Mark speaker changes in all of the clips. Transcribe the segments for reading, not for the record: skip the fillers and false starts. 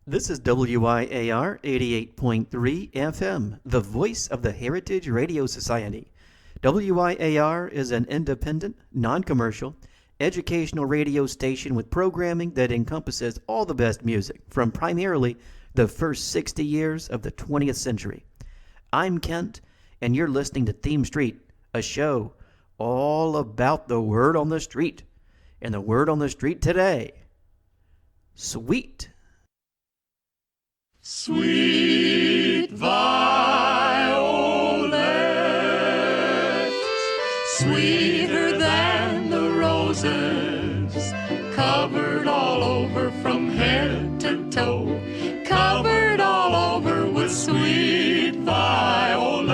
Speaker 1: This is WYAR 88.3 FM, the voice of the Heritage Radio Society. WYAR is an independent, non-commercial, educational radio station with programming that encompasses all the best music from primarily the first 60 years of the 20th century. I'm Kent, and you're listening to Theme Street, a show all about the word on the street. And the word on the street today, sweet.
Speaker 2: Sweet violets, sweeter than the roses, covered all over from head to toe, covered all over with sweet violets.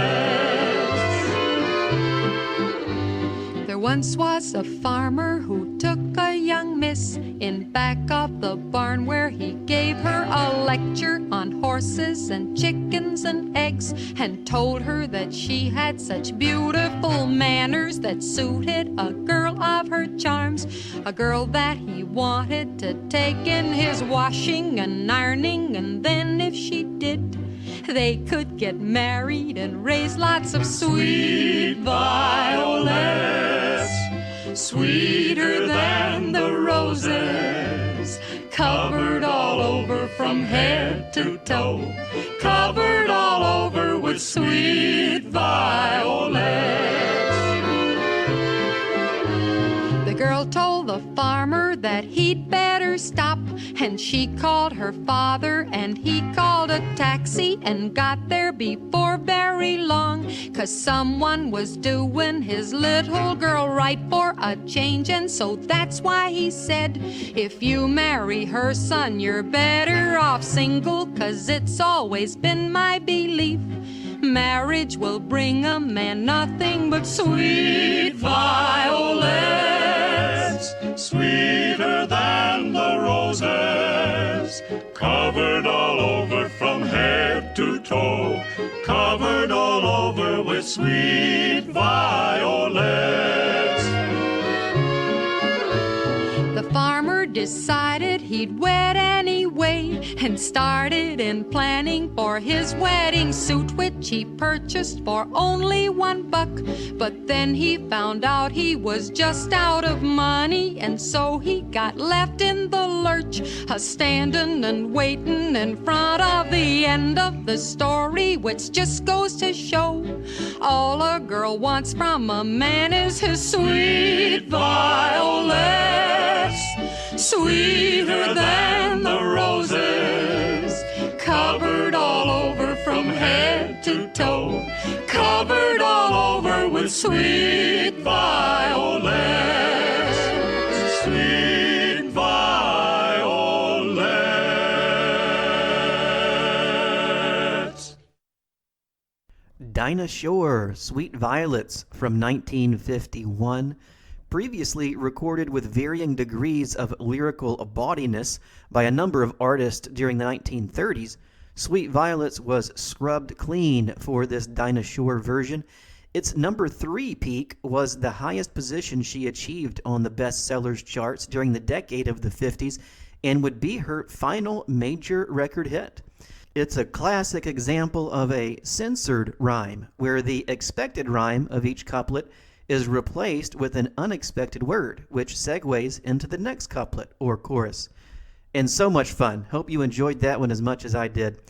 Speaker 2: There once was a farmer who took a young miss in back of the barn where he gave her a lecture on horses and chickens and eggs and told her that she had such beautiful manners that suited a girl of her charms, a girl that he wanted to take in his washing and ironing, and then if she did, they could get married and raise lots of sweet violets, sweeter than the roses, covered all over from head to toe, covered all over with sweet violets. The girl told the farmer that he'd better stop, and she called her father, and he called a taxi and got there before very long, 'cause someone was doing his little girl right for a change. And so that's why he said, if you marry her, son, you're better off single, 'cause it's always been my belief marriage will bring a man nothing but sweet violets, sweeter than the roses, covered all over from head to toe, covered all over with sweet violets. The farmer decided he'd wed anyway and started in planning for his wedding suit, which he purchased for only $1. But then he found out he was just out of money, and so he got left in the lurch, a-standing and waiting in front of the end of the story, which just goes to show all a girl wants from a man is his sweet violets, sweeter than the roses, covered all over from head to toe, covered all over with sweet violets, sweet violets.
Speaker 1: Dinah Shore, Sweet Violets from 1951. Previously recorded with varying degrees of lyrical bawdiness by a number of artists during the 1930s, Sweet Violets was scrubbed clean for this Dinah Shore version. Its number 3 peak was the highest position she achieved on the bestsellers charts during the decade of the 50s and would be her final major record hit. It's a classic example of a censored rhyme, where the expected rhyme of each couplet is replaced with an unexpected word, which segues into the next couplet or chorus. And so much fun. Hope you enjoyed that one as much as I did.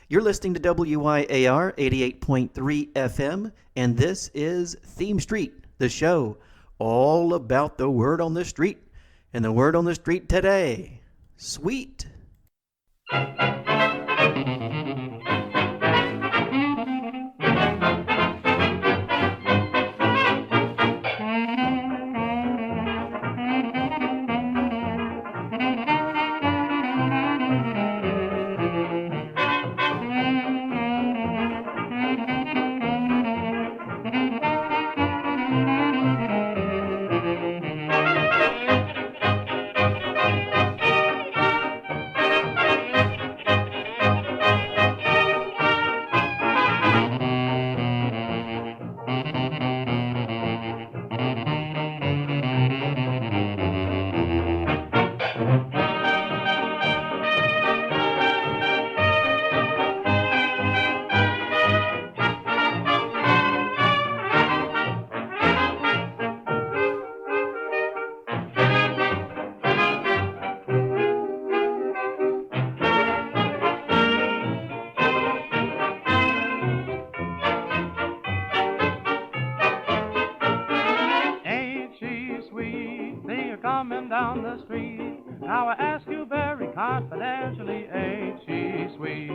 Speaker 1: You're listening to WYAR 88.3 FM, and this is Theme Street, the show all about the word on the street. And the word on the street today, sweet.
Speaker 3: Now I ask you very confidentially, ain't she sweet?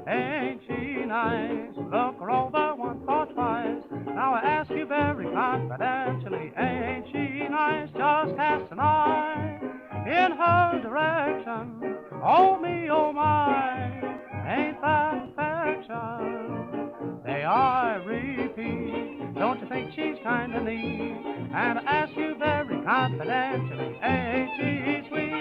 Speaker 3: Ain't she nice? Look her over once or twice. Now I ask you very confidentially, ain't she nice? Just cast an eye in her direction. Oh me, oh my, ain't that affection? They are repeat. Don't you think she's kind of neat? And I ask you very confidentially, ain't she sweet?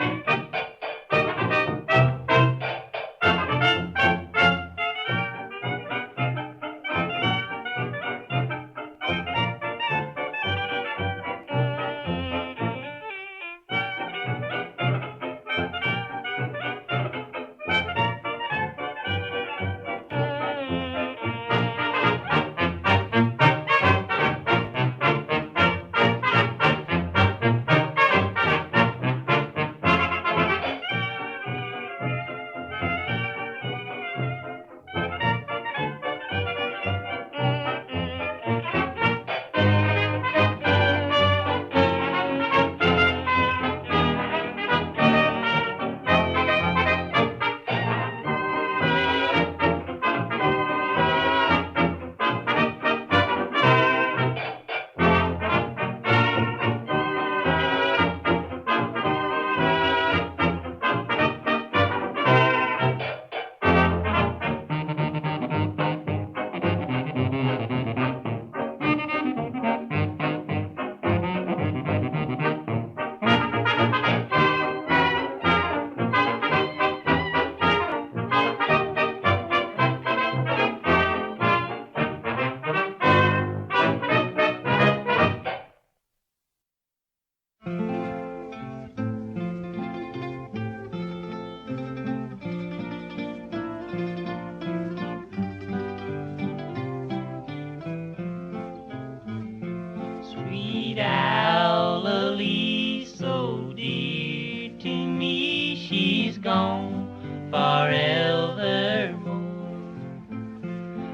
Speaker 4: Sweet Alice, so dear to me, she's gone forevermore.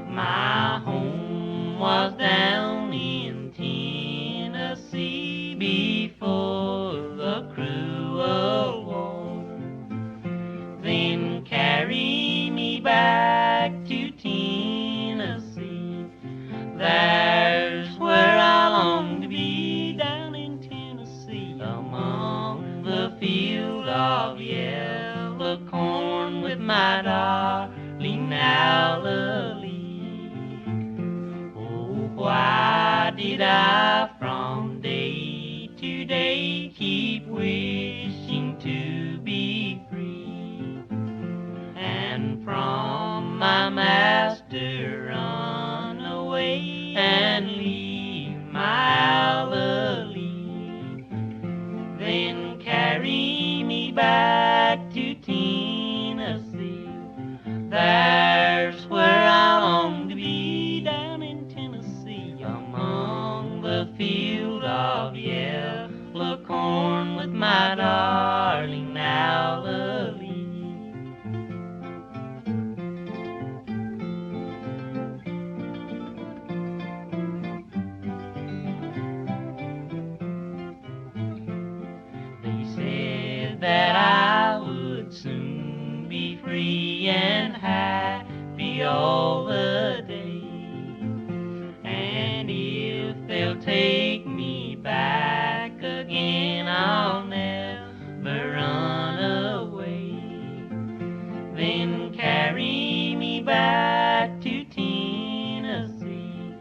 Speaker 4: My home was down in Tennessee before the cruel war. Then carry me back to Tennessee. There's where I long to be, down in Tennessee, among the field of yellow corn with my darling Alice. Oh, why did I from day to day keep wishing to be free, and from my master run away and leave my Alice? Then carry me back to Tennessee. There's where I long to be, down in Tennessee, among the field of yellow corn with my darling Alice. That I would soon be free and happy all the day. And if they'll take me back again, I'll never run away. Then carry me back to Tennessee.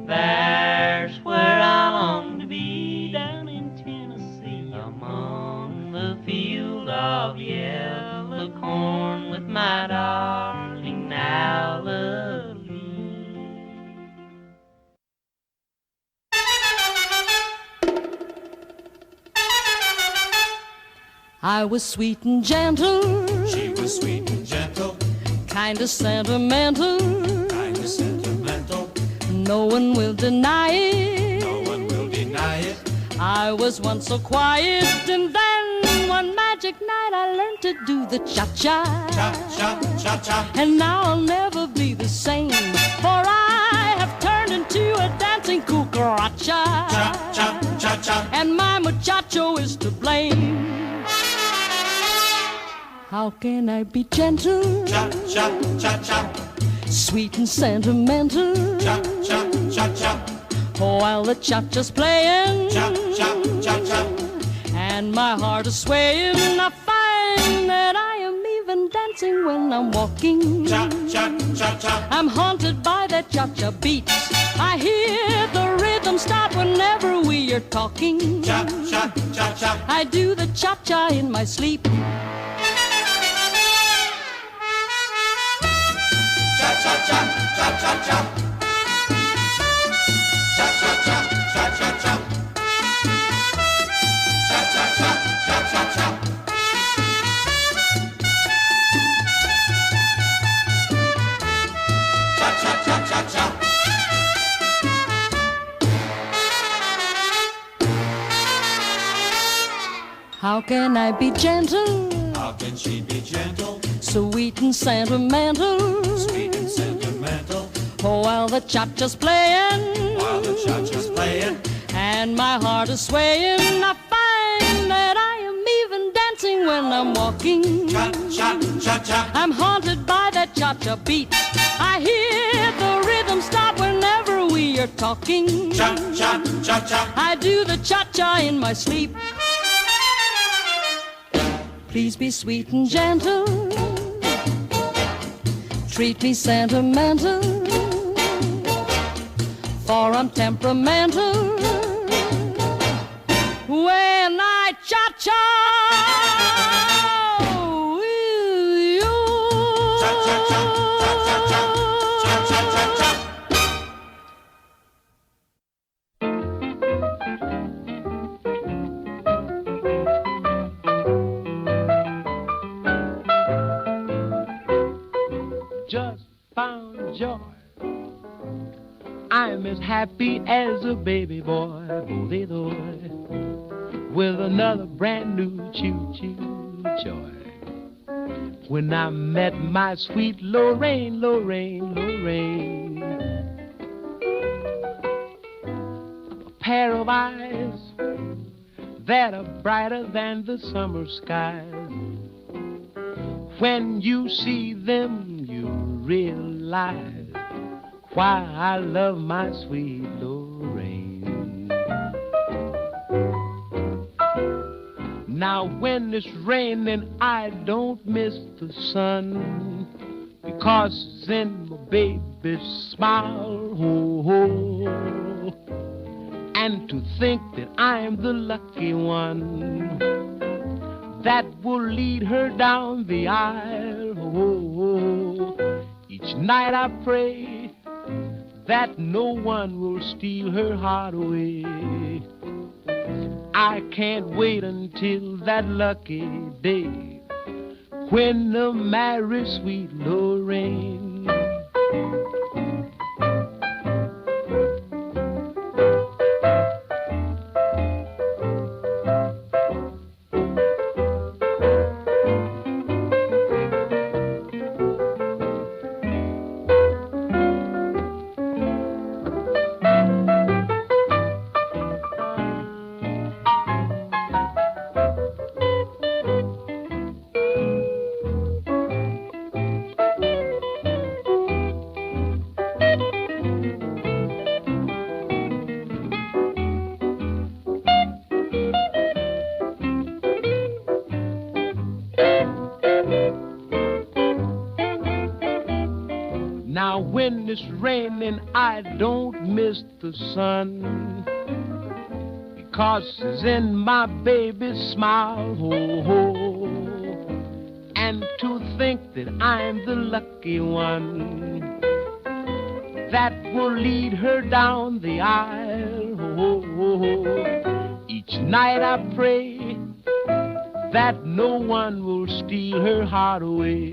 Speaker 4: There's where I long to be, down in Tennessee, among the field of yellow corn with my darling Alice.
Speaker 5: I was sweet and gentle.
Speaker 6: She was sweet and gentle,
Speaker 5: Kinda sentimental.
Speaker 6: kinda sentimental.
Speaker 5: No one will deny it.
Speaker 6: No one will deny it.
Speaker 5: I was once so quiet, and then one magic night I learned to do the cha-cha.
Speaker 6: Cha-cha, cha-cha.
Speaker 5: And now I'll never be the same, for I have turned into a dancing cucaracha.
Speaker 6: Cha-cha, cha-cha.
Speaker 5: And my muchacho is to blame. How can I be gentle,
Speaker 6: Cha-cha-cha-cha,
Speaker 5: sweet and sentimental,
Speaker 6: cha-cha-cha-cha,
Speaker 5: while the cha-cha's playing
Speaker 6: cha-cha-cha-cha,
Speaker 5: and my heart is swaying? I find that I am even dancing when I'm walking.
Speaker 6: cha-cha-cha-cha,
Speaker 5: I'm haunted by that cha-cha beat. I hear the rhythm start whenever we are talking.
Speaker 6: cha-cha-cha-cha,
Speaker 5: I do the cha-cha in my sleep.
Speaker 6: cha-cha-cha, cha-cha-cha, cha-cha-cha, cha-cha-cha, cha-cha-cha, cha-cha-cha, cha-cha-cha-cha-cha.
Speaker 5: How can I be gentle,
Speaker 6: How can she be gentle,
Speaker 5: sweet and sentimental,
Speaker 6: sweet and sentimental,
Speaker 5: while the cha-cha's playing
Speaker 6: while the cha-cha's playing?
Speaker 5: and my heart is swaying? I find that I am even dancing when I'm walking.
Speaker 6: Cha-cha-cha-cha,
Speaker 5: I'm haunted by that cha-cha beat. I hear the rhythm start whenever we are talking.
Speaker 6: cha-cha-cha-cha,
Speaker 5: I do the cha-cha in my sleep. Please be sweet and gentle, treat me sentimental, for I'm temperamental when I cha-cha with you.
Speaker 6: cha-cha-cha, cha-cha-cha, cha-cha-cha-cha.
Speaker 7: Just found joy. I'm as happy as a baby boy, boy, with another brand new choo-choo joy. When I met my sweet Lorraine, Lorraine, Lorraine, a pair of eyes that are brighter than the summer skies. When you see them, you realize why I love my sweet Lorraine. Now when it's raining, I don't miss the sun, because it's in my baby's smile. Oh, oh. And to think that I'm the lucky one that will lead her down the aisle. Oh, each night I pray that no one will steal her heart away. I can't wait until that lucky day when I marry sweet Lorraine. Now when it's raining, I don't miss the sun, because it's in my baby's smile. Oh, oh. And to think that I'm the lucky one that will lead her down the aisle. Oh, oh. Each night I pray that no one will steal her heart away.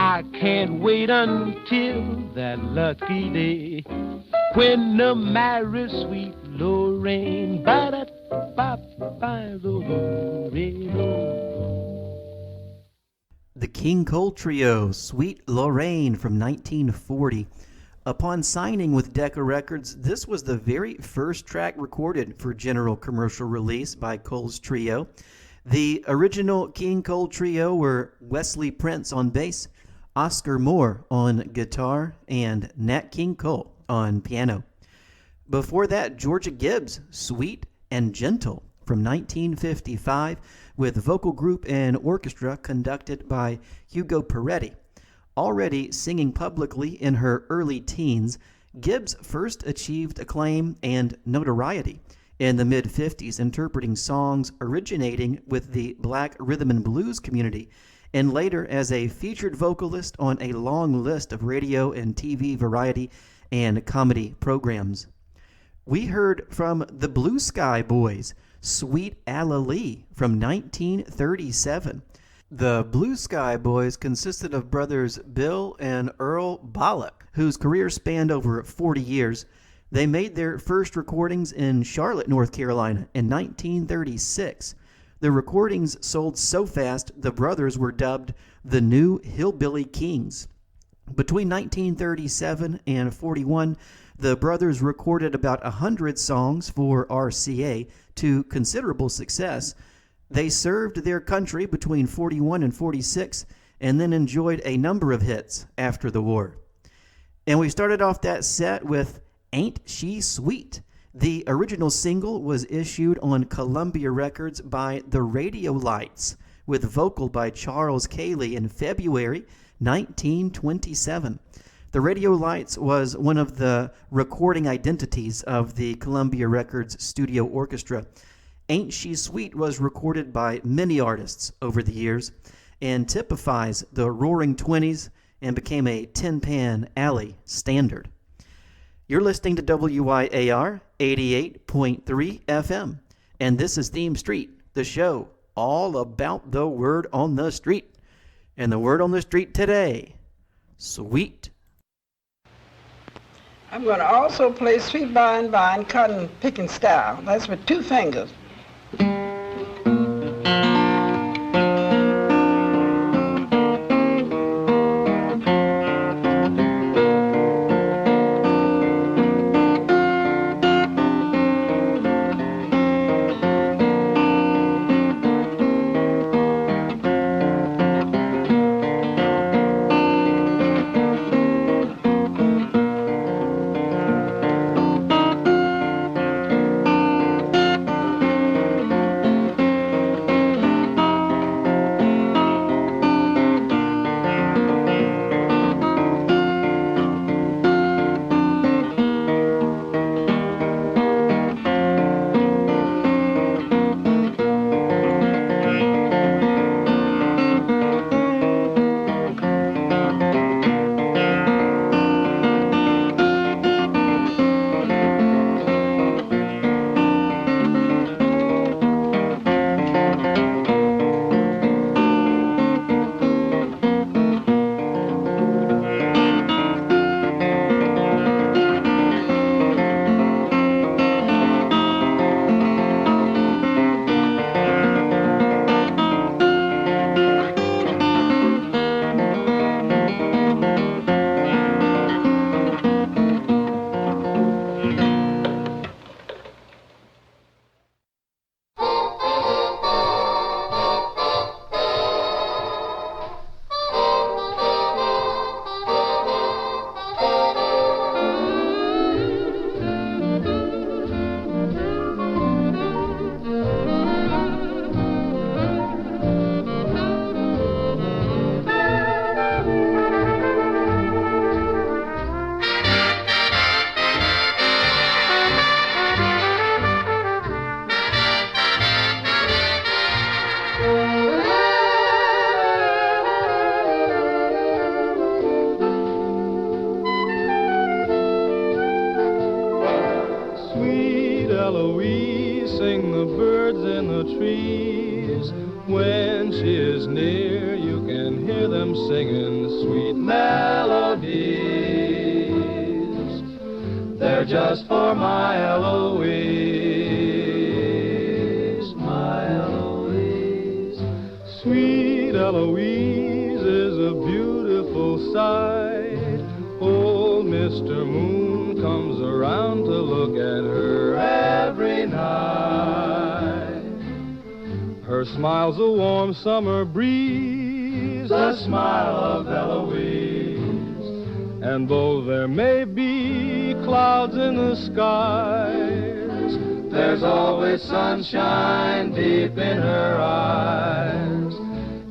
Speaker 7: I can't wait until that lucky day when I marry sweet Lorraine.
Speaker 1: The King Cole Trio, Sweet Lorraine from 1940. Upon signing with Decca Records, this was the very first track recorded for general commercial release by Cole's Trio. The original King Cole trio were Wesley Prince on bass, Oscar Moore on guitar, and Nat King Cole on piano. Before that, Georgia Gibbs, Sweet and Gentle from 1955, with vocal group and orchestra conducted by Hugo Peretti. Already singing publicly in her early teens, Gibbs first achieved acclaim and notoriety in the mid-50s, interpreting songs originating with the black rhythm and blues community, and later as a featured vocalist on a long list of radio and TV variety and comedy programs. We heard from the Blue Sky Boys, Sweet Alalee from 1937. The Blue Sky Boys consisted of brothers Bill and Earl Bollock, whose career spanned over 40 years. They made their first recordings in Charlotte, North Carolina in 1936. The recordings sold so fast, the brothers were dubbed the New Hillbilly Kings. Between 1937 and 41, the brothers recorded about 100 songs for RCA to considerable success. They served their country between 41 and 46 and then enjoyed a number of hits after the war. And we started off that set with Ain't She Sweet? The original single was issued on Columbia Records by the Radio Lights, with vocal by Charles Cayley in February 1927. The Radio Lights was one of the recording identities of the Columbia Records Studio Orchestra. Ain't She Sweet was recorded by many artists over the years and typifies the Roaring Twenties and became a Tin Pan Alley standard. You're listening to WYAR 88.3 FM, and this is Theme Street, the show all about the word on the street. And the word on the street today, sweet.
Speaker 8: I'm going to also play Sweet Vine Vine cotton picking style. That's with 2 fingers.
Speaker 9: When she is near, you can hear them singing sweet melodies. They're just for my Eloise, my Eloise. Sweet Eloise is a beautiful sight. Old Mr. Moon comes around to look at her every night. Her Her smile's a warm summer breeze, the smile of Eloise. And though there may be clouds in the skies, there's always sunshine deep in her eyes.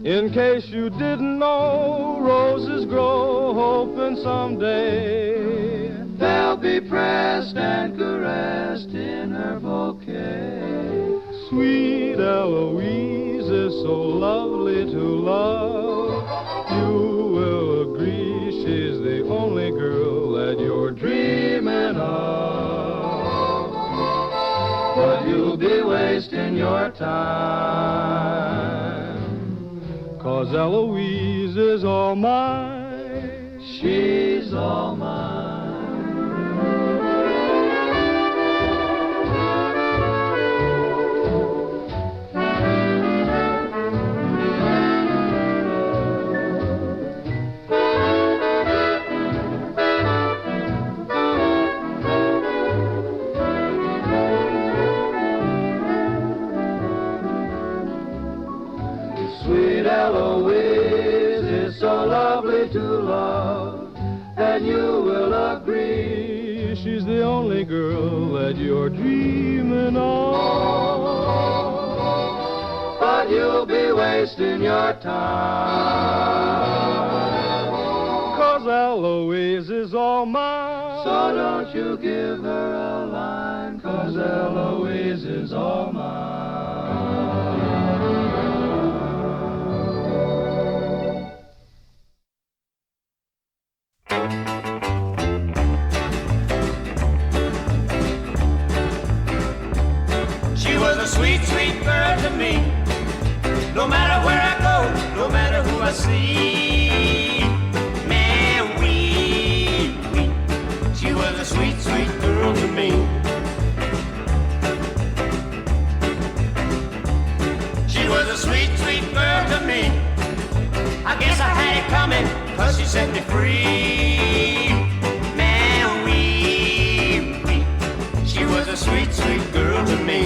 Speaker 9: In case you didn't know, roses grow, hoping someday they'll be pressed and caressed in her bouquet. Sweet Eloise is so lovely to love. You will agree she's the only girl that you're dreaming of. But you'll be wasting your time, 'cause Eloise is all mine. She's all mine. Eloise is so lovely to love, and you will agree she's the only girl that you're dreaming of. But you'll be wasting your time, 'cause Eloise is all mine. So don't you give her a line, 'cause Eloise is all mine.
Speaker 6: Sweet, sweet girl to me. No matter where I go, no matter who I see. Man, she was a sweet, sweet girl to me. She was a sweet, sweet girl to me. I guess I had it coming, 'cause she set me free. Man, she was a sweet, sweet girl to me.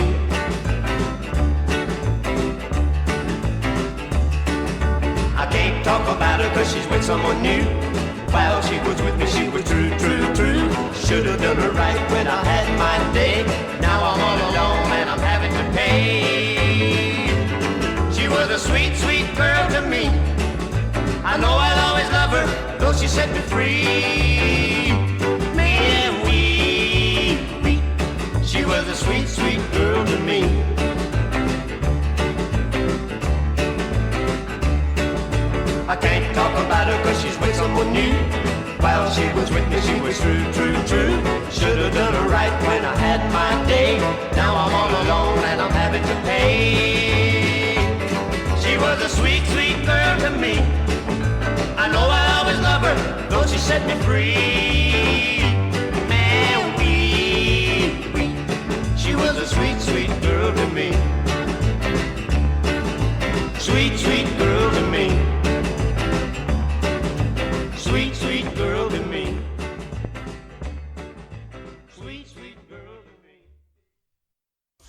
Speaker 6: Talk about her 'cause she's with someone new. While she was with me, she was true, true, true. Should've done her right when I had my day. Now I'm all alone and I'm having to pay. She was a sweet, sweet girl to me. I know I'll always love her, though she set me free. Man, she was a sweet, sweet girl to me. I can't talk about her 'cause she's with someone new. While she was with me, she was true, true, true. Should've done her right when I had my day. Now I'm all alone and I'm having to pay. She was a sweet, sweet girl to me. I know I'll always love her, though she set me free. Man, she was a sweet, sweet girl to me. Sweet, sweet girl to me. Sweet, sweet girl to me. Sweet, sweet girl to me.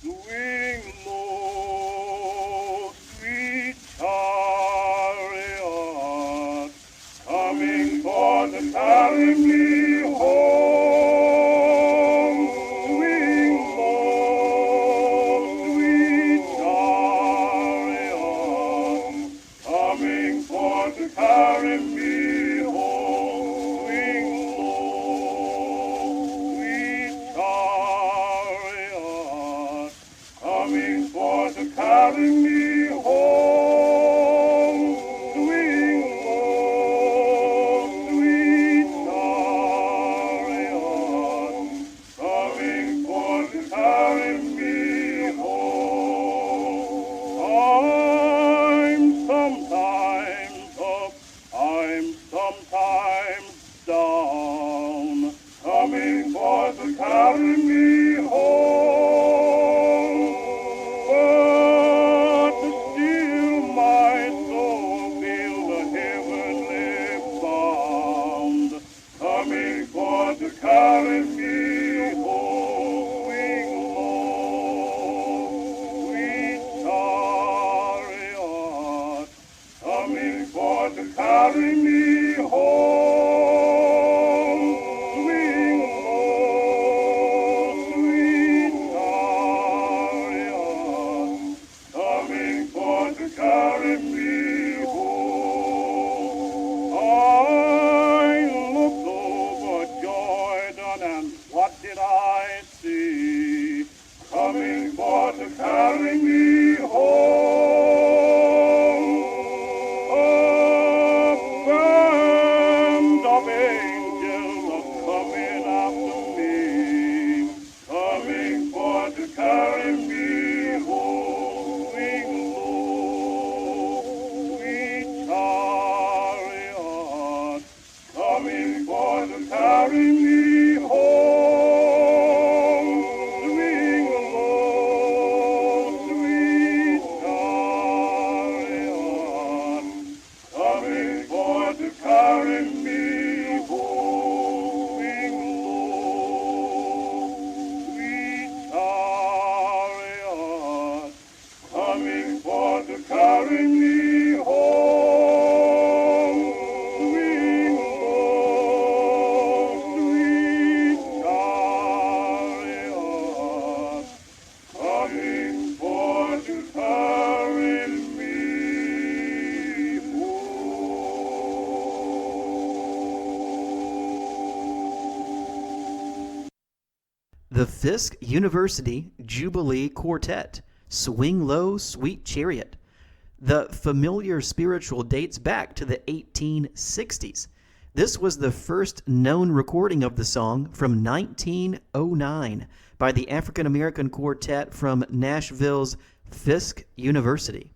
Speaker 3: Swing low, sweet chariot, coming for to carry me home. Swing low, sweet chariot, coming for to carry me. Carry me home, swing low, sweet chariot, coming for to carry me home. I'm sometimes up, I'm
Speaker 9: to carry me home. Swing low, sweet chariot, coming for to carry me home. I looked over Jordan, and what did I see? Coming for to carry me home. A band of angels are coming after me, coming for to carry me home. Swing low, sweet chariot, coming for to carry me home. Swing low, sweet chariot, coming for to carry me home. Swing low, sweet chariot, coming for to carry me home. Swing low, sweet chariot, coming for to carry me home.
Speaker 1: The Fisk University Jubilee Quartet, Swing Low, Sweet Chariot. The familiar spiritual dates back to the 1860s. This was the first known recording of the song from 1909 by the African American quartet from Nashville's Fisk University.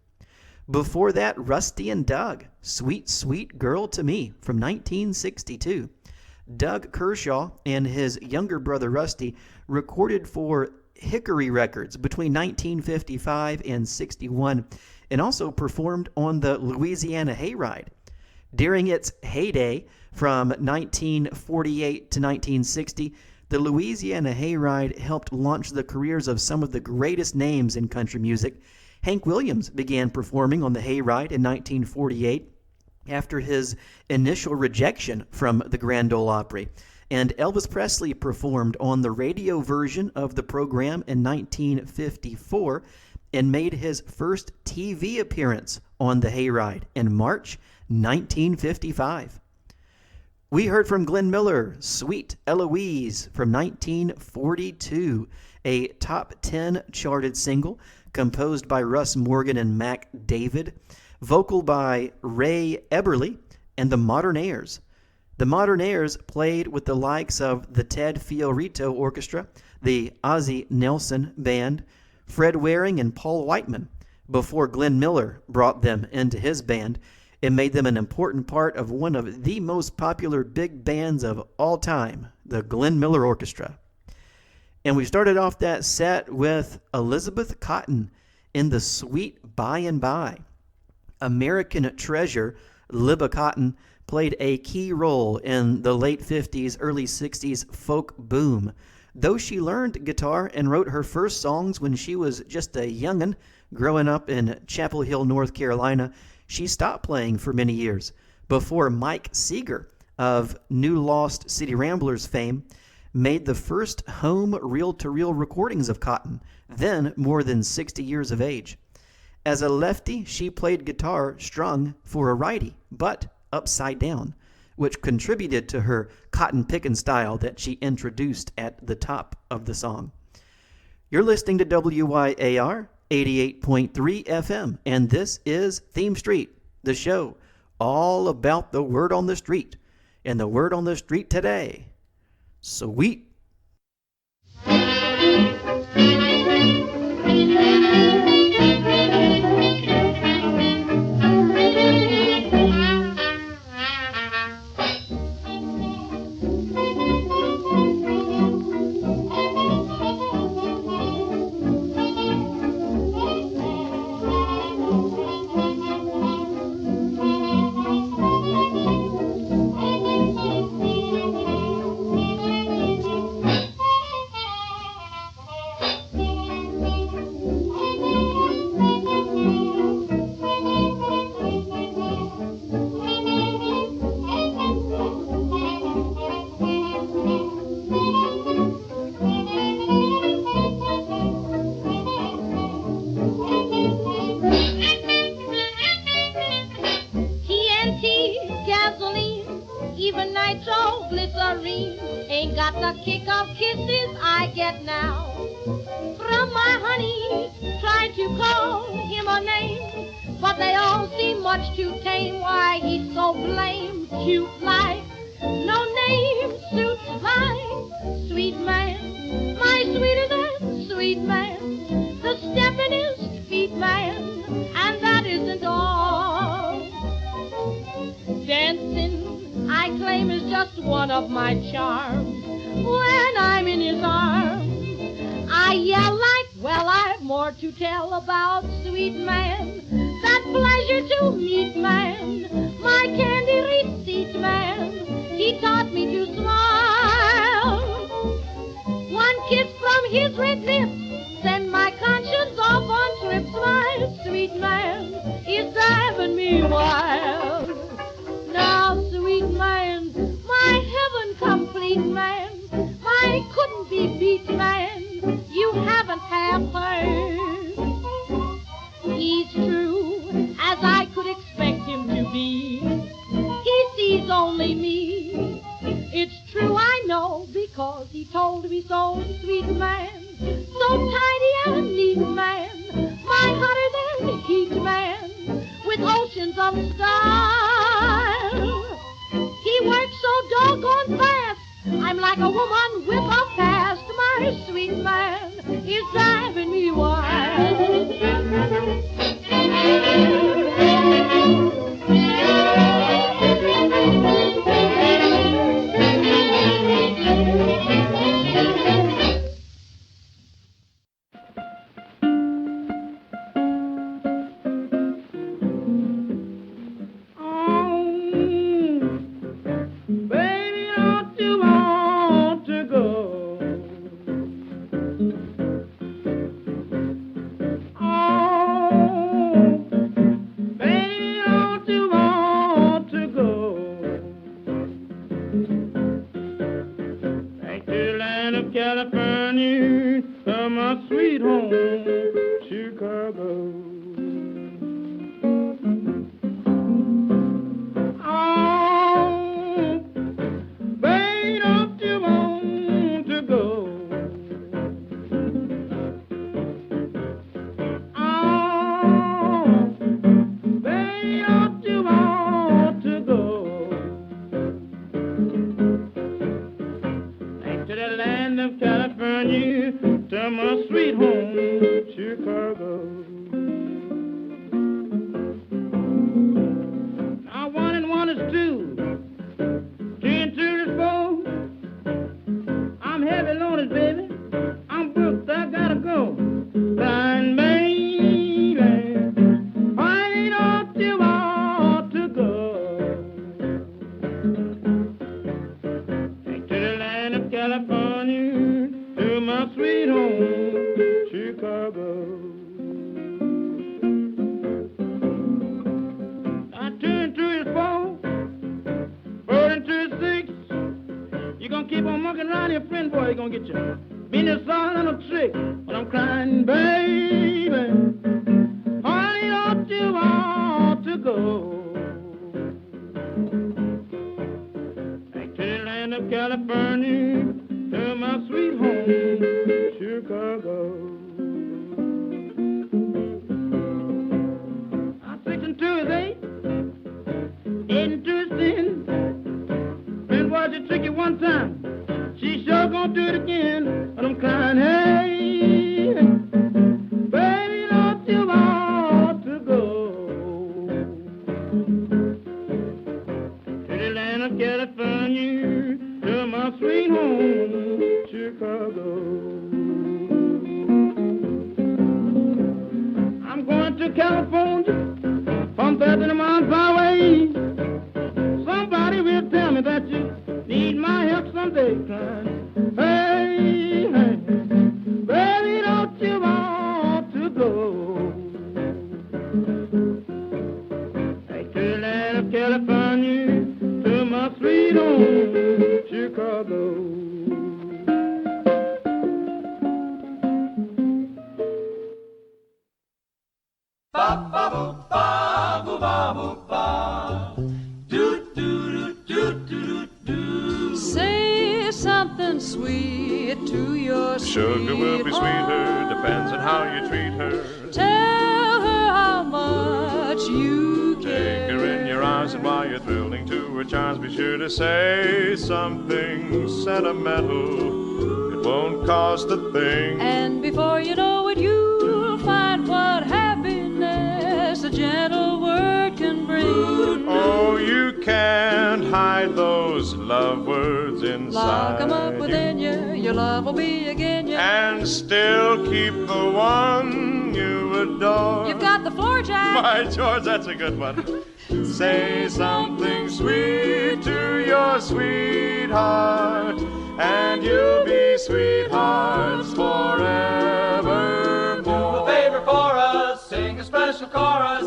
Speaker 1: Before that, Rusty and Doug, Sweet Sweet Girl to Me from 1962. Doug Kershaw and his younger brother Rusty recorded for Hickory Records between 1955 and 61 and also performed on the Louisiana Hayride. During its heyday from 1948 to 1960, the Louisiana Hayride helped launch the careers of some of the greatest names in country music. Hank Williams began performing on the Hayride in 1948 after his initial rejection from the Grand Ole Opry, and Elvis Presley performed on the radio version of the program in 1954 and made his first TV appearance on the Hayride in March 1955. We heard from Glenn Miller, Sweet Eloise from 1942, a top 10 charted single composed by Russ Morgan and Mac David, vocal by Ray Eberly and the Modernaires. The Modernaires played with the likes of the Ted Fiorito Orchestra, the Ozzie Nelson Band, Fred Waring, and Paul Whiteman before Glenn Miller brought them into his band and made them an important part of one of the most popular big bands of all time, the Glenn Miller Orchestra. And we started off that set with Elizabeth Cotten in the Sweet By and By. American treasure Libba Cotten played a key role in the late 50s, early 60s folk boom. Though she learned guitar and wrote her first songs when she was just a young'un growing up in Chapel Hill, North Carolina, she stopped playing for many years before Mike Seeger of New Lost City Ramblers fame made the first home reel-to-reel recordings of Cotten, then more than 60 years of age. As a lefty, she played guitar strung for a righty, but upside down, which contributed to her cotton picking style that she introduced at the top of the song. You're listening to WYAR 88.3 FM, and this is Theme Street, the show all about the word on the street, and the word on the street today, sweet.
Speaker 10: nitroglycerine. Ain't got the kick of kisses I get now from my honey. Tried to call him a name, but they all seem much too tame. Why, he's so blame cute like no name suits my sweet man. My sweeter than sweet man, the step in his feet, man, and that isn't all. Dancing, I claim, is just one of my charms. When I'm in his arms, I yell like, well, I've more to tell about sweet man. That pleasure to meet man, my candy receipt man. He taught me to smile. One kiss from his red lips send my conscience off on trips. My sweet man is driving me wild. Now, sweet man, my heaven complete man, my couldn't be beat man, you haven't half heard. He's true as I could expect him to be. He sees only me. It's true, I know, because he told me so, sweet man. So tidy and neat man, my hotter than heat man, with oceans of style. He works so doggone fast, I'm like a woman with a past. My sweet man is driving me wild.
Speaker 9: California, to my sweet home, Chicago. Oh, babe, don't you want to go? Oh, babe, don't you want to go? Back to the land of California, to my sweet home, Chicago. Now 1 and 1 is 2, 2 and 2 is 4. I'm heavy loaded, baby. I'm booked, I gotta go. Blind baby, why don't you want to go? Back to the land of California, to my sweet home, Chicago. Now 2 and 2 is 4, 4 and 2 is 6. You're gonna keep on mucking around here, friend boy, you're gonna get your business all on a trick. When I'm crying, baby, why don't you want to go? Back to the land of California, to my sweet home, Chicago. Now 6 and 2 is 8, 8 and 2 is 10. Friend boy, just trick you one time, she sure gonna do it again. But I'm crying, hey, baby, don't you want to go to the land of California, to my sweet home, Chicago? I'm going to California from 30 miles away. Somebody will tell me that you need my help someday, crying, hey, hey, baby, don't you want to go back to the land of California, to my sweet home, Chicago?
Speaker 6: Ba ba boo ba boo ba boo ba. Do do do do do do
Speaker 9: Sugar will be sweeter, depends on how you treat her.
Speaker 5: Tell her how much you care.
Speaker 9: Take her in your arms, and while you're thrilling to her charms, be sure to say something sentimental. It won't cost a thing.
Speaker 5: And before you know it, you'll find what happiness a gentle word can bring.
Speaker 9: Oh, you can't hide those love words inside.
Speaker 5: Lock 'em up within you, your love will be again you.
Speaker 9: And still keep the one you adore.
Speaker 5: You've got the floor, Jack.
Speaker 9: My George, that's a good one. Say something sweet to your sweetheart, and you'll be sweethearts forever.
Speaker 6: Do a favor for us, sing a special chorus.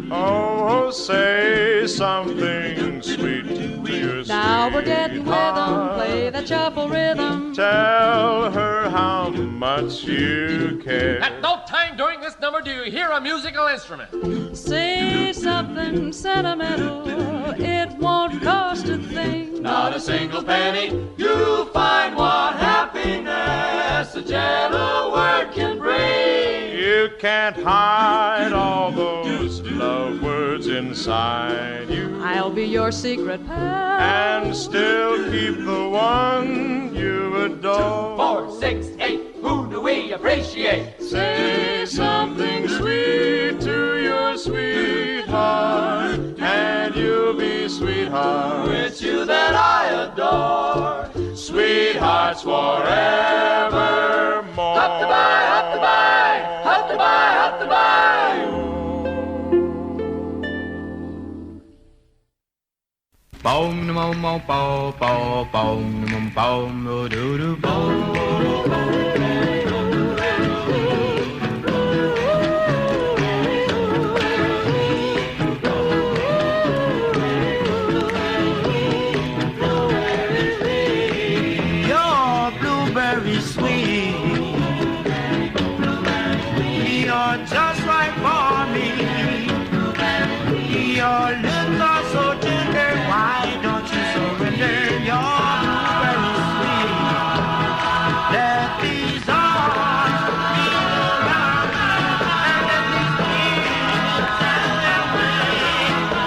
Speaker 9: Oh, say something sweet to your
Speaker 5: Now we're getting with 'em, play that shuffle rhythm.
Speaker 9: Tell her how much you care.
Speaker 11: At no time during this number do you hear a musical instrument.
Speaker 5: Say something sentimental, it won't cost a thing.
Speaker 6: Not a single penny, you'll find what happiness a gentle word can bring.
Speaker 9: You can't hide all those love words inside you.
Speaker 5: I'll be your secret pal.
Speaker 9: And still keep the one you adore.
Speaker 6: 4, 6, 8, who do we appreciate?
Speaker 9: Say something sweet to your sweetheart, and you'll be sweethearts.
Speaker 6: It's you that I adore.
Speaker 9: Sweethearts forevermore.
Speaker 6: Hop to buy, hop to buy, hop to buy, hop to buy.
Speaker 12: Boom, boom, boom, boom, boom, boom, boom, doo doo, boom.
Speaker 6: You're blueberry sweet. You're just right for me. Your lips are so tender. Why don't you surrender? You're blueberry sweet. Let these arms be around me, and let these wings stand their way.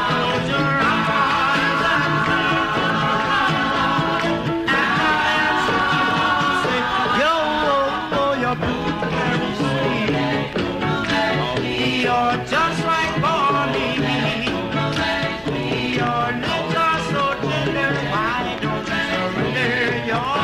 Speaker 6: Close your eyes and say, yo, you're blueberry sweet. You're just right for me. Your lips are so tender. Why don't you surrender? You're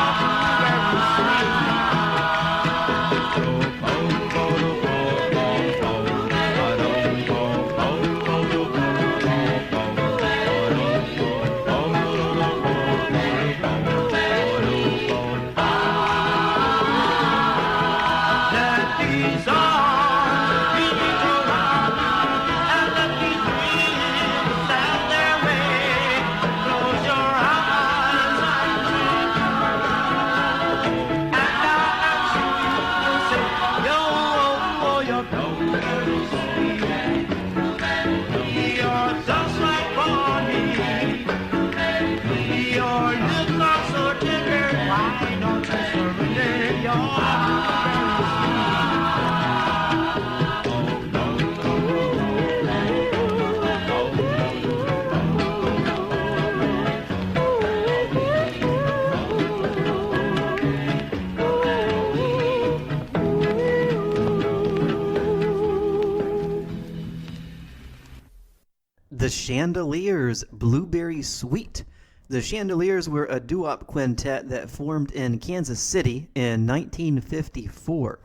Speaker 6: let these arms be around me, and let these wings stand their way. Close your eyes and say, yo, you're blueberry sweet. You're just right for me. Your lips are so tender. Why don't you surrender? You're
Speaker 1: The Chandeliers, Blueberry Sweet. The Chandeliers were a doo-wop quintet that formed in Kansas City in 1954.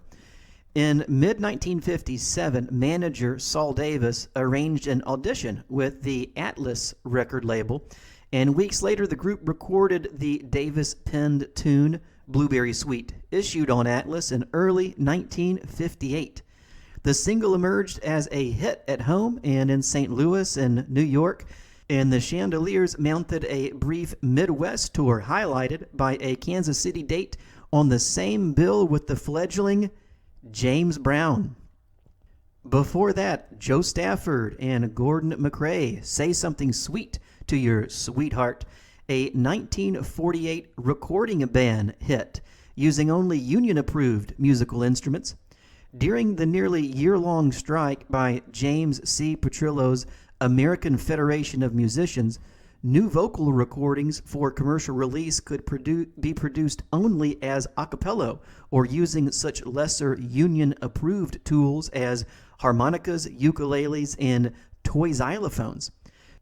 Speaker 1: In mid-1957, manager Saul Davis arranged an audition with the Atlas record label, and weeks later the group recorded the Davis-penned tune Blueberry Sweet, issued on Atlas in early 1958. The single emerged as a hit at home and in St. Louis and New York, and the Chandeliers mounted a brief Midwest tour highlighted by a Kansas City date on the same bill with the fledgling James Brown. Before that, Joe Stafford and Gordon McRae, Say Something Sweet to Your Sweetheart, a 1948 recording band hit using only union-approved musical instruments. During the nearly year-long strike by James C. Petrillo's American Federation of Musicians, new vocal recordings for commercial release could be produced only as a cappella or using such lesser union-approved tools as harmonicas, ukuleles, and toy xylophones.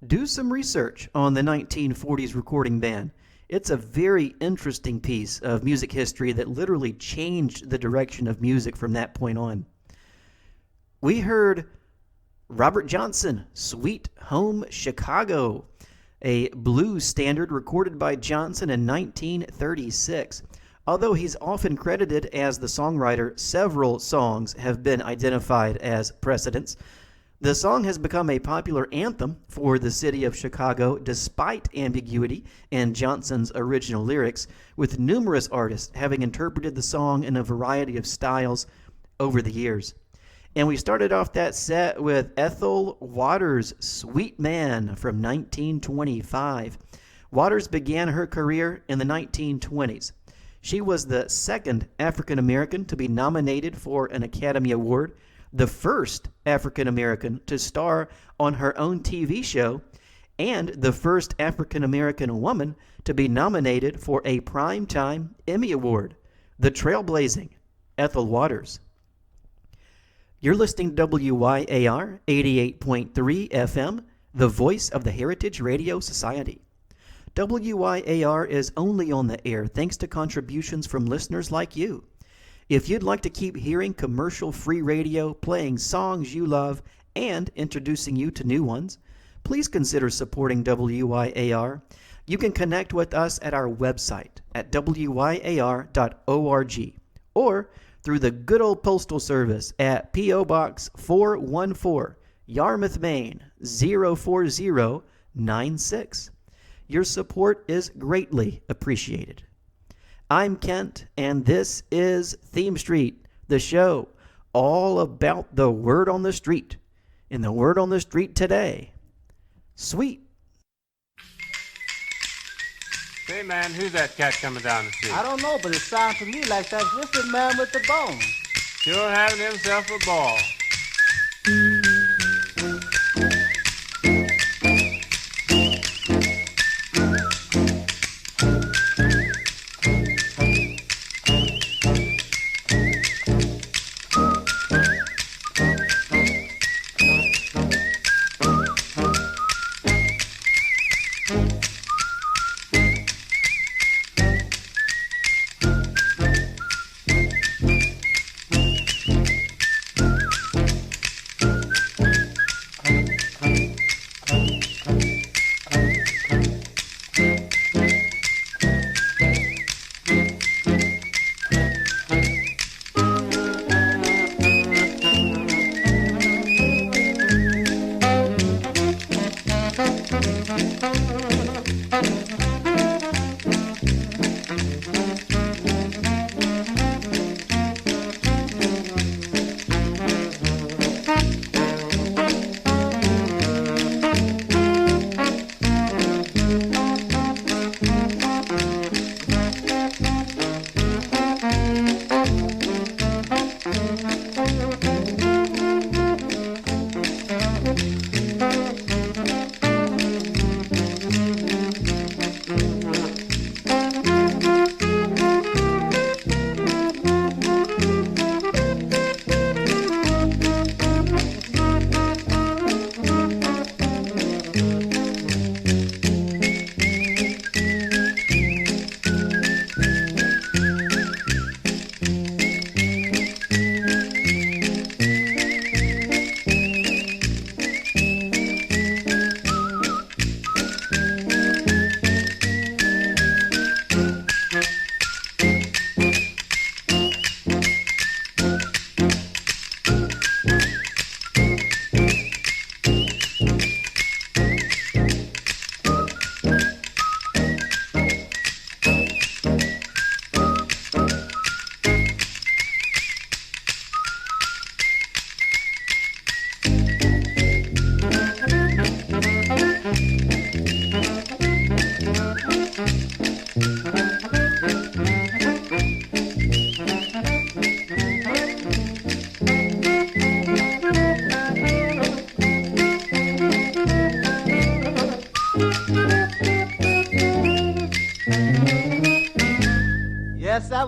Speaker 1: Do some research on the 1940s recording band. It's a very interesting piece of music history that literally changed the direction of music from that point on. We heard Robert Johnson, Sweet Home Chicago, a blues standard recorded by Johnson in 1936. Although he's often credited as the songwriter, several songs have been identified as precedents. The song has become a popular anthem for the city of Chicago despite ambiguity in Johnson's original lyrics, with numerous artists having interpreted the song in a variety of styles over the years. And we started off that set with Ethel Waters' Sweet Man from 1925. Waters began her career in the 1920s. She was the second African American to be nominated for an Academy Award, the first African American to star on her own TV show, and the first African American woman to be nominated for a Primetime Emmy Award, the trailblazing Ethel Waters. You're listening to WYAR 88.3 FM, the voice of the Heritage Radio Society. WYAR is only on the air thanks to contributions from listeners like you. If you'd like to keep hearing commercial-free radio, playing songs you love, and introducing you to new ones, please consider supporting WYAR. You can connect with us at our website at wyar.org or through the good old postal service at P.O. Box 414, Yarmouth, Maine 04096. Your support is greatly appreciated. I'm Kent, and this is Theme Street, the show all about the word on the street. And the word on the street today, sweet.
Speaker 13: Say, man, who's that cat coming down the street?
Speaker 14: I don't know, but it sounds to me like that Griffin man with the bone.
Speaker 13: Sure having himself a ball.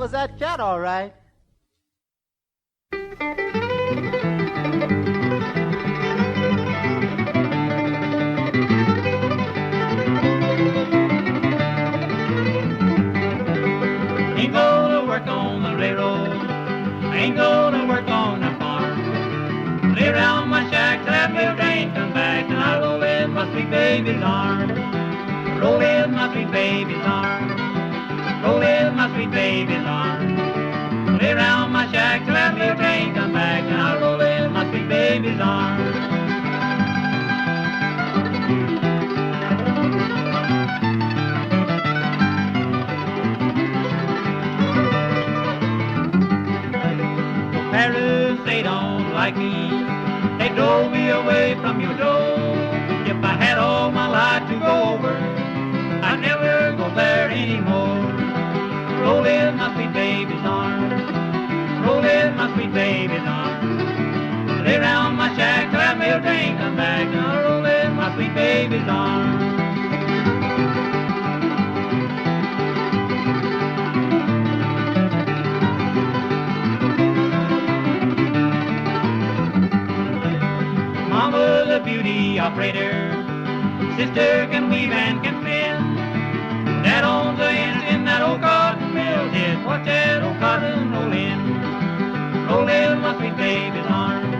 Speaker 14: was that cat, all right.
Speaker 4: Ain't gonna work on the railroad, ain't gonna work on the farm. Lay around my shack till that little train come back, and I'll roll in my sweet baby's arms. Roll in my sweet baby's arms. Roll in my sweet baby's arms. Lay around my shack till that little train come back, and I'll roll in my sweet baby's arms. Parents, they don't like me. They drove me away from your door. If I had all my life to go over, I'd never go there anymore. Roll in my sweet baby's arms. Roll in my sweet baby's arms. Lay around my shack till that mail train come back, and I'll roll in my sweet baby's arms. Mama's a beauty operator, sister can weave and can spin. Dad owns a inn in that old cotton mill. Just watch that old cotton roll in. Roll in my sweet baby's arms.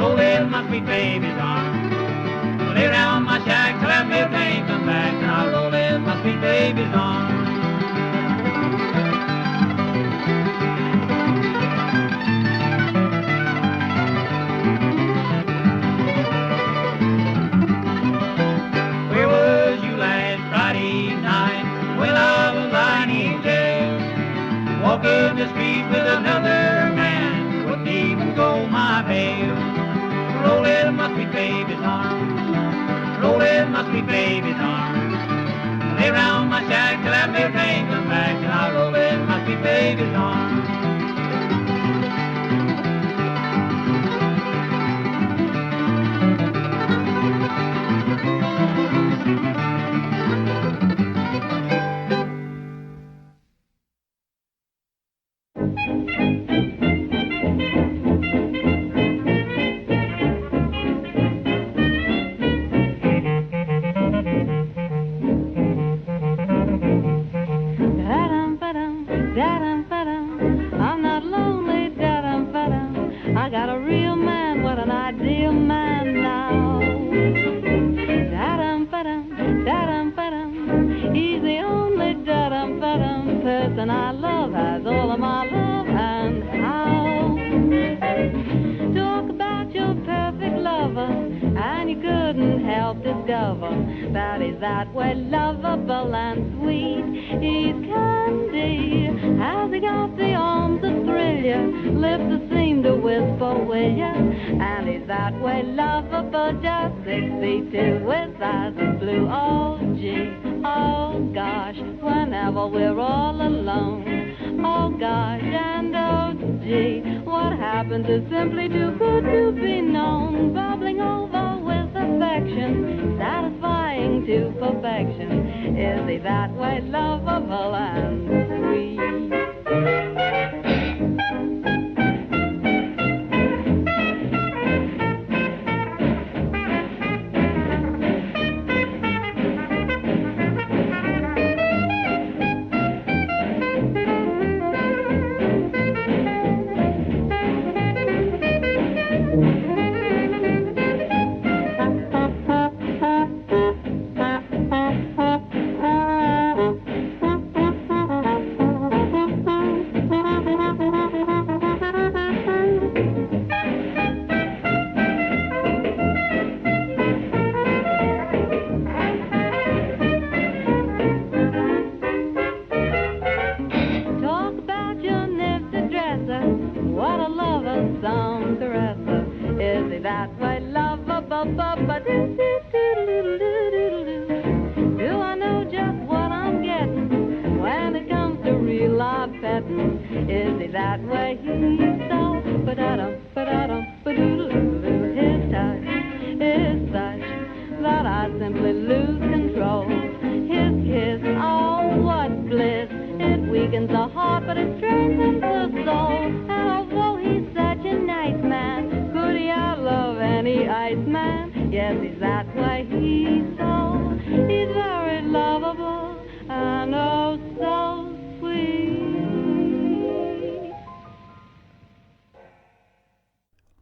Speaker 4: Roll in my sweet baby's arms. Lay around my shack till that mill train come back, and I'll roll in my sweet baby's arms. Where was you last Friday night when I was lying in jail? Walking the street with another man, wouldn't even go my bail. Roll in my sweet baby's arms. Roll in my sweet baby's arms. Lay around my shack till that mail train come back, and I'll roll in my sweet baby's arms.
Speaker 5: I'm not lonely, da-dum-ba-dum. I got a real man, what an ideal man now. Da-dum-ba-dum, da-dum-ba-dum. He's the only da-dum-ba-dum person I love, has all of my love and how. Talk about your perfect lover, and you couldn't help discover that he's that way lovable and sweet. He's candy, has he got the arms that thrill you, lips that seem to whisper will you, and he's that way lovable, just 6 feet 2 with eyes of blue. Oh gee, oh gosh, whenever we're all alone, oh gosh and oh gee, what happened is simply too good to be known, bubbling over with affection, satisfying to perfection. Is he that way lovable and sweet? But it's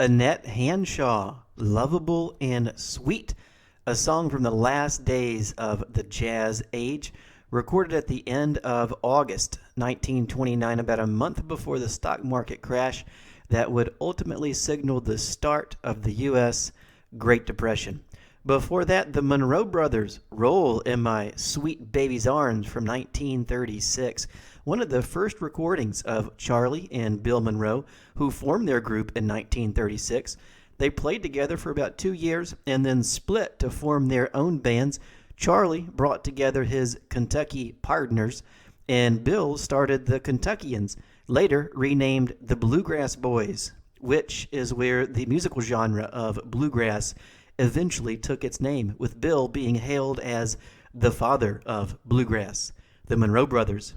Speaker 1: Annette Hanshaw, Lovable and Sweet, a song from the last days of the Jazz Age, recorded at the end of August 1929, about a month before the stock market crash that would ultimately signal the start of the U.S. Great Depression. Before that, the Monroe Brothers, Roll in My Sweet Baby's Arms from 1936, one of the first recordings of Charlie and Bill Monroe, who formed their group in 1936. They played together for about 2 years and then split to form their own bands. Charlie brought together his Kentucky Pardners, and Bill started the Kentuckians, later renamed the Bluegrass Boys, which is where the musical genre of bluegrass eventually took its name, with Bill being hailed as the father of bluegrass, the Monroe Brothers.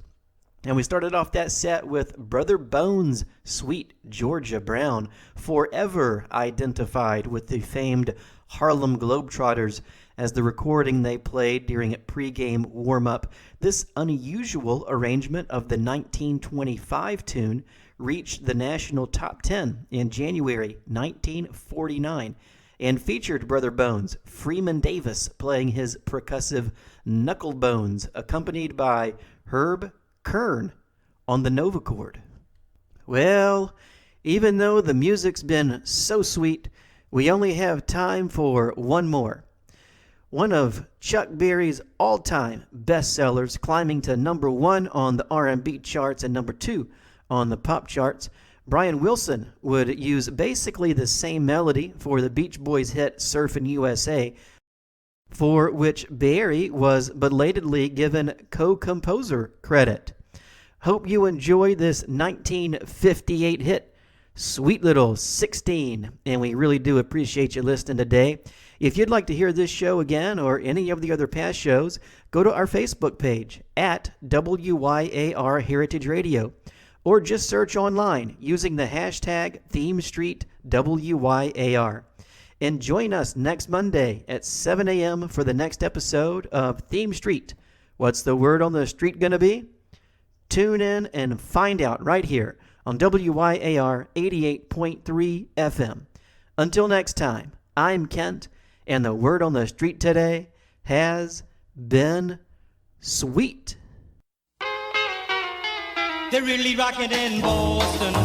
Speaker 1: And we started off that set with Brother Bones' Sweet Georgia Brown, forever identified with the famed Harlem Globetrotters as the recording they played during a pregame warm-up. This unusual arrangement of the 1925 tune reached the national top 10 in January 1949 and featured Brother Bones, Freeman Davis playing his percussive knuckle bones, accompanied by Herb Kern on the Nova chord. Well, even though the music's been so sweet, we only have time for one more. One of Chuck Berry's all-time bestsellers, climbing to number 1 on the R&B charts and number 2 on the pop charts. Brian Wilson would use basically the same melody for the Beach Boys hit Surfin' USA, for which Berry was belatedly given co-composer credit. Hope you enjoy this 1958 hit, Sweet Little 16, and we really do appreciate you listening today. If you'd like to hear this show again or any of the other past shows, go to our Facebook page at WYAR Heritage Radio, or just search online using the hashtag ThemeStreetWYAR. And join us next Monday at 7 a.m. for the next episode of Theme Street. What's the word on the street going to be? Tune in and find out right here on WYAR 88.3 FM. Until next time, I'm Kent, and the word on the street today has been sweet.
Speaker 4: They're really rocking in Boston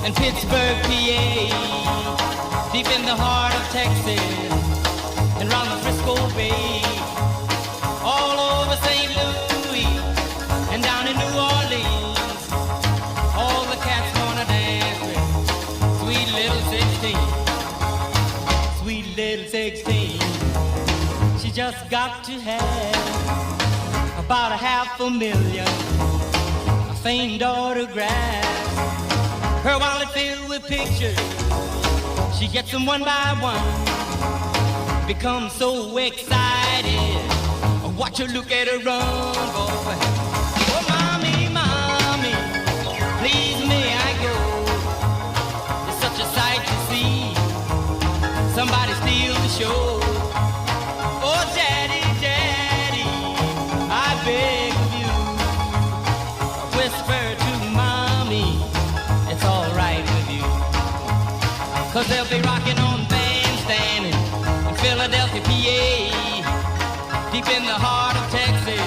Speaker 4: and Pittsburgh, PA, deep in the heart of Texas and round the Frisco Bay, all over St. Louis and down in New Orleans. All the cats wanna dance with sweet little 16, sweet little 16. She just got to have about $500,000 famed autographs, her wallet filled with pictures. She gets them one by one, becomes so excited. Watch her look at her run, boy. Oh, mommy, mommy, please may I go? It's such a sight to see. Somebody steal the show. Oh, daddy, daddy, I beg of you, whisper to mommy, it's all right with you. 'Cause they'll be rocking on Bandstand in Philadelphia, PA, deep in the heart of Texas,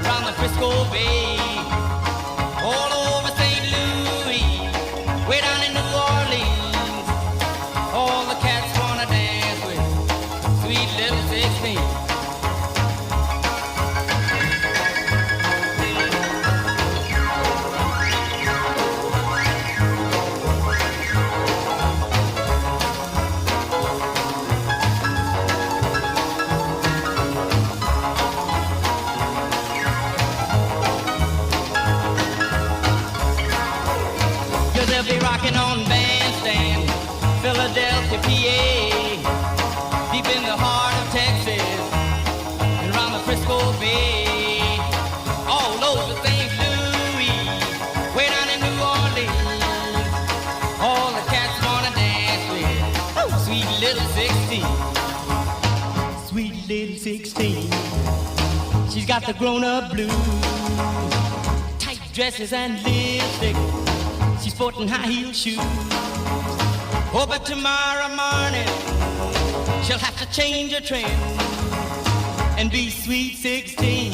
Speaker 4: around the Frisco Bay, all over St. Louis, way down in New Orleans. All the cats wanna dance with sweet little 16. They'll be rocking on Bandstand, Philadelphia, PA, deep in the heart of Texas, and around the Frisco Bay, all over St. Louis, way down in New Orleans. All the cats wanna dance with sweet little 16, sweet little 16. She's got the grown-up blues, tight dresses and lipstick. She's sporting high heel shoes,
Speaker 15: Oh, but tomorrow morning she'll have to change her trim and be sweet 16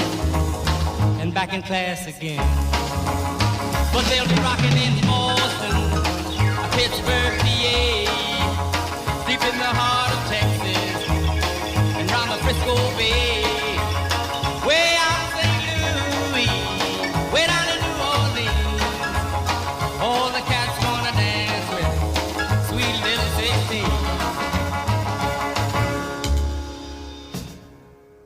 Speaker 15: and back in class again. But they'll be rocking in Boston, Pittsburgh,